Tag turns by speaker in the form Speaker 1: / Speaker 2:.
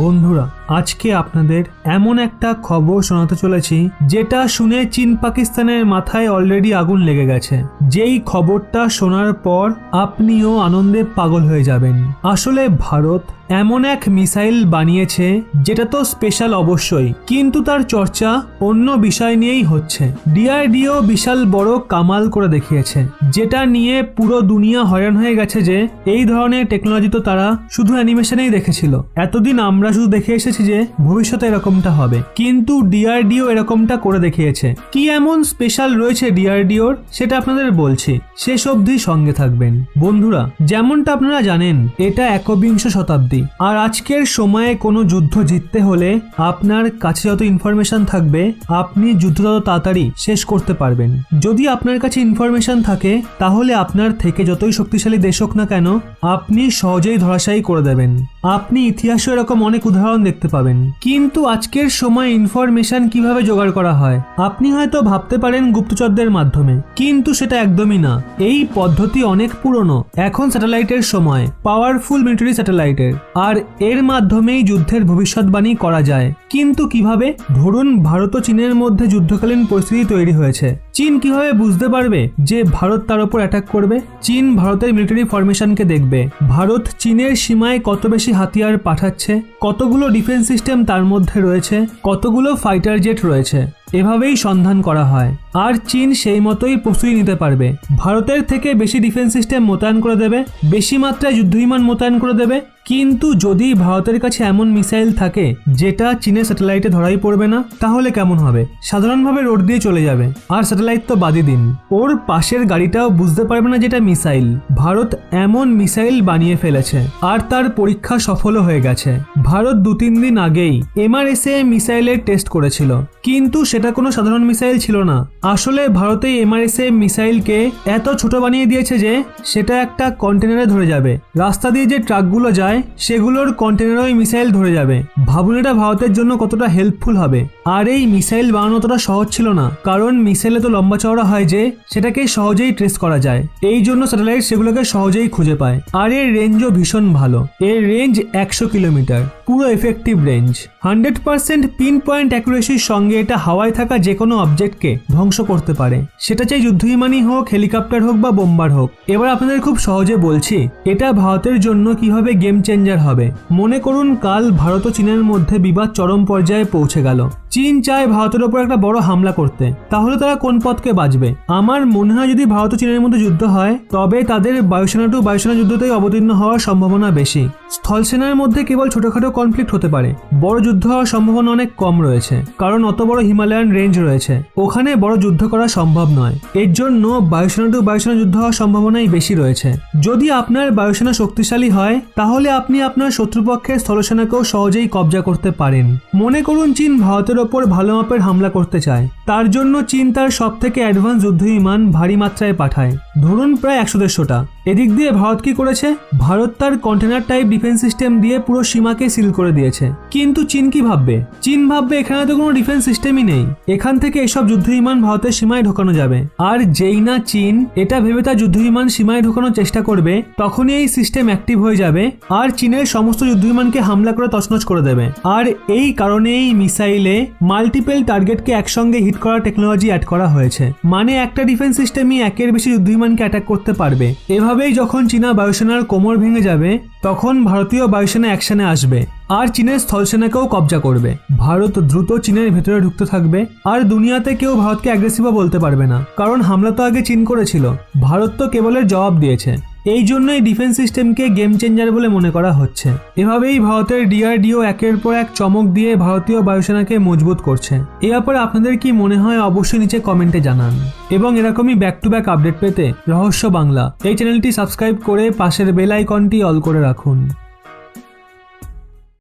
Speaker 1: বন্ধুরা, আজকে আপনাদের এমন একটা খবর শোনাতে চলেছি যেটা শুনে চীন পাকিস্তানের মাথায় অলরেডি আগুন লেগে গেছে। যেই খবরটা শোনার পর আপনিও আনন্দে পাগল হয়ে যাবেন। আসলে ভারত এমন এক মিসাইল বানিয়েছে যেটা তো স্পেশাল অবশ্যই, কিন্তু তার চর্চা অন্য বিষয় নিয়েই হচ্ছে। ডিআরডিও বিশাল বড় কামাল করে দেখিয়েছে, যেটা নিয়ে পুরো দুনিয়া হয়রান হয়ে গেছে যে এই ধরনের টেকনোলজি তো তারা শুধু অ্যানিমেশনেই দেখেছিল। এতদিন আমরা শুধু দেখে এসেছি যে ভবিষ্যতে এরকমটা হবে, কিন্তু ডিআরডিও এরকমটা করে দেখিয়েছে। কি এমন স্পেশাল রয়েছে ডিআরডিওর সেটা আপনাদের বলছি, শেষ অবধি সঙ্গে থাকবেন। বন্ধুরা, যেমনটা আপনারা জানেন এটা একবিংশ শতাব্দী, আর আজকের সময়ে কোনো যুদ্ধ জিততে হলে আপনার কাছে যত ইনফরমেশন থাকবে আপনি যুদ্ধ তত তাড়াতাড়ি শেষ করতে পারবেন। যদি আপনার কাছে ইনফরমেশন থাকে তাহলে আপনার থেকে যতই শক্তিশালী দেশ হোক না কেন আপনি সহজেই ধরাশায়ী করে দেবেন। আপনি ইতিহাসে এরকম অনেক উদাহরণ দেখতে পাবেন। কিন্তু আজকের সময় ইনফরমেশন কিভাবে জোগাড় করা হয় আপনি হয়তো ভাবতে পারেন গুপ্তচরদের মাধ্যমে, কিন্তু সেটা একদমই না। এই পদ্ধতি অনেক পুরনো। এখন স্যাটেলাইটের সময়, পাওয়ারফুল মিলিটারি স্যাটেলাইটের, আর এর মাধ্যমেই যুদ্ধের ভবিষ্যৎবাণী করা যায়। কিন্তু কিভাবে? ধরুন ভারত ও চীনের মধ্যে যুদ্ধকালীন পরিস্থিতি তৈরি হয়েছে। চীন কিভাবে বুঝতে পারবে যে ভারত তার উপর অ্যাটাক করবে? চীন ভারতের মিলিটারি ফরমেশনকে দেখবে, ভারত চীনের সীমায় কত বেশি হাতিয়ার পাঠাচ্ছে, কতগুলো ডিফেন্স সিস্টেম তার মধ্যে রয়েছে, কতগুলো ফাইটার জেট রয়েছে। এভাবেই সন্ধান করা হয়, আর চীন সেই মতোই প্রস্তুতি নিতে পারবে। ভারতের থেকে বেশি ডিফেন্স সিস্টেম মোতায়েন করে দেবে, বেশি মাত্রায় যুদ্ধবিমান মোতায়েন করে দেবে। কিন্তু যদি ভারতের কাছে এমন মিসাইল থাকে যেটা চীনের স্যাটেলাইটে ধরাই পড়বে না, তাহলে কেমন হবে? সাধারণভাবে রোড দিয়ে চলে যাবে, আর স্যাটেলাইট তো বাদই দিন, ওর পাশের গাড়িটাও বুঝতে পারবে না যেটা মিসাইল। ভারত এমন মিসাইল বানিয়ে ফেলেছে, আর তার পরীক্ষা সফলও হয়ে গেছে। ভারত 2-3 দিন আগেই MRSA মিসাইলের টেস্ট করেছিল, কিন্তু সেটা কোনো সাধারণ মিসাইল ছিল না। আসলে ভারতে MRSA মিসাইলকে এত ছোট বানিয়ে দিয়েছে যে সেটা একটা কন্টেনারে ধরে যাবে। রাস্তা দিয়ে যে ট্রাকগুলো যায় সেগুলোর কন্টেনারে মিসাইল ধরে যাবে। ভাবুন এটা ভারতের জন্য কতটা হেল্পফুল হবে। আর এই মিসাইল বানানো অতটা সহজ ছিল না, কারণ মিসাইলে তো লম্বা চওড়া হয় যে সেটাকে সহজেই ট্রেস করা যায়। এই জন্য স্যাটেলাইট সেগুলোকে সহজেই খুঁজে পায়। আর এর রেঞ্জও ভীষণ ভালো। এর রেঞ্জ 100 কিলোমিটার, পুরো এফেক্টিভ রেঞ্জ। 100% পিন পয়েন্ট অ্যাকুরেসির সঙ্গে এটা হাওয়ায় থাকা যে কোনো অবজেক্টকে ধ্বংস করতে পারে, সেটা চাই যুদ্ধবিমানই হোক, হেলিকপ্টার হোক বা বোম্বার হোক। এবার আপনাদের খুব সহজে বলছি এটা ভারতের জন্য কিভাবে গেম চেঞ্জার হবে। মনে করুন কাল ভারত ও চীনের মধ্যে বিবাদ চরম পর্যায়ে পৌঁছে গেল। চীন চায় ভারতের ওপর একটা বড় হামলা করতে, তাহলে তারা কোন পথকে বাঁচবে? আমার মনে হয় যদি ভারত ও চীনের মধ্যে যুদ্ধ হয় তবে তাদের বায়ুসেনা টু বায়ুসেনা যুদ্ধতেই অবতীর্ণ হওয়ার সম্ভাবনা বেশি। স্থলসেনার মধ্যে কেবল ছোটখাটো কনফ্লিক্ট হতে পারে, বড় যুদ্ধ হওয়ার সম্ভাবনা অনেক কম রয়েছে, কারণ অত বড় হিমালয়ান রেঞ্জ রয়েছে, ওখানে বড় যুদ্ধ করা সম্ভব নয়। এর জন্য বায়ুসেনা টু বায়ুসেনা যুদ্ধ হওয়ার সম্ভাবনাই বেশি রয়েছে। যদি আপনার বায়ুসেনা শক্তিশালী হয় তাহলে আপনি আপনার শত্রুপক্ষের স্থলসেনাকেও সহজেই কবজা করতে পারেন। মনে করুন চীন ভারতের ওপর ভালো মাপের হামলা করতে চায়, তার জন্য চীন তার সব থেকে অ্যাডভান্স যুদ্ধবিমান ভারী মাত্রায় পাঠায়, ধরুন প্রায় 100-150টা। এদিক দিয়ে ভারত কি করেছে? ভারত তার কন্টেনার টাইপ ডিফেন্স সিস্টেম দিয়ে পুরো সীমাকে সিল করে দিয়েছে। কিন্তু চীন কি ভাববে? চীন ভাববে এখানে তো কোনো ডিফেন্স সিস্টেমই নেই, এখান থেকে এসব যুদ্ধবিমান ভারতের সীমায় ঢোকানো যাবে। আর যেই না চীন এটা ভেবে তার যুদ্ধবিমান সীমায় ঢোকানোর চেষ্টা করবে, তখনই এই সিস্টেম অ্যাক্টিভ হয়ে যাবে আর চীনের সমস্ত যুদ্ধবিমানকে হামলা করে তছনছ করে দেবে। আর এই কারণে এই মিসাইলে মাল্টিপল টার্গেটকে একসঙ্গে হিট করার টেকনোলজি অ্যাড করা হয়েছে, মানে একটা ডিফেন্স সিস্টেমই একের বেশি যুদ্ধবিমানকে অ্যাটাক করতে পারবে। এভাবেই যখন চীনা বায়ুসেনার কোমর ভেঙে যাবে তখন ভারতীয় বায়ুসেনা অ্যাকশনে আসবে আর চীনের স্থলসেনাকেও কবজা করবে। ভারত দ্রুত চীনের ভেতরে ঢুকতে থাকবে, আর দুনিয়াতে কেউ ভারতকে অ্যাগ্রেসিভও বলতে পারবে না, কারণ হামলা তো আগে চীন করেছিল, ভারত তো কেবলের জবাব দিয়েছে। এই জন্যই ডিফেন্স সিস্টেমকে গেম চেঞ্জার বলে মনে করা হচ্ছে। এভাবেই ভারতের ডিআরডিও একের পর এক চমক দিয়ে ভারতীয় বায়ুসেনাকে মজবুত করছে। এ ব্যাপারে আপনাদের কি মনে হয় অবশ্যই নিচে কমেন্টে জানান। এবং এরকমই ব্যাক টু ব্যাক আপডেট পেতে রহস্য বাংলা এই চ্যানেলটি সাবস্ক্রাইব করে পাশের বেল আইকনটি অল করে রাখুন।